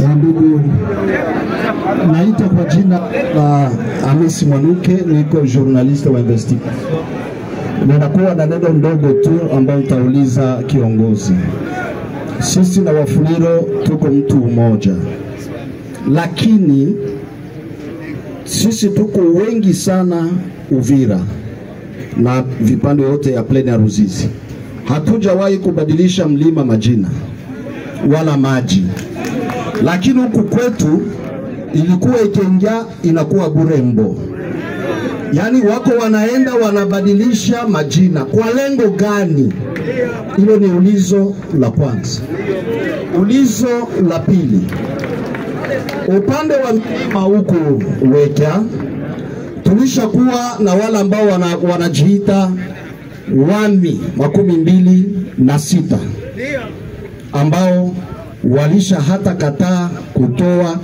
Ndugu, naitwa kwa jina la Hamisi Mwanuke, niko journaliste wa Investic. Ninakuwa na neno ndogo tu ambao nitauliza kiongozi. Sisi na Wafuliro tuko mtu mmoja, lakini sisi tuko wengi sana Uvira na vipande yote ya Plaine ya Ruzizi. Hatujawahi kubadilisha mlima majina wala maji, lakini huku kwetu ilikuwa ikiingia inakuwa Burembo. Yani wako wanaenda wanabadilisha majina kwa lengo gani? Hilo ni ulizo la kwanza. Ulizo la pili, upande wa mlima huku Weka tulishakuwa na wale ambao wanajiita Wami 26 ambao walisha hata kataa kutoa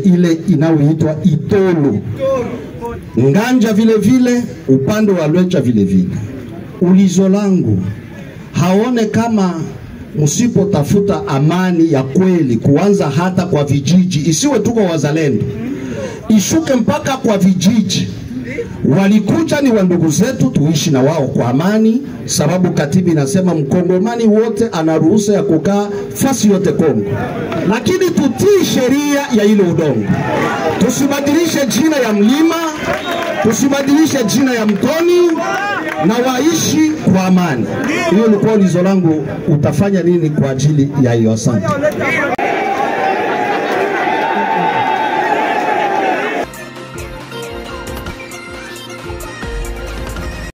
ile inayoitwa Itolo Nganja vile vile upande wa Lwecha vile vile. Ulizo langu, haone kama msipo tafuta amani ya kweli kuanza hata kwa vijiji, isiwe tuko wazalendo, ishuke mpaka kwa vijiji. Walikuja ni wandugu zetu, tuishi na wao kwa amani, sababu katiba inasema mkongomani wote ana ruhusa ya kukaa fasi yote Kongo. Lakini tutii sheria ya ile udongo. Tusibadilishe jina ya mlima, tusibadilishe jina ya mtoni, na waishi kwa amani. Hiyo ni kwa ulizo langu. Utafanya nini kwa ajili ya hiyo? Asante.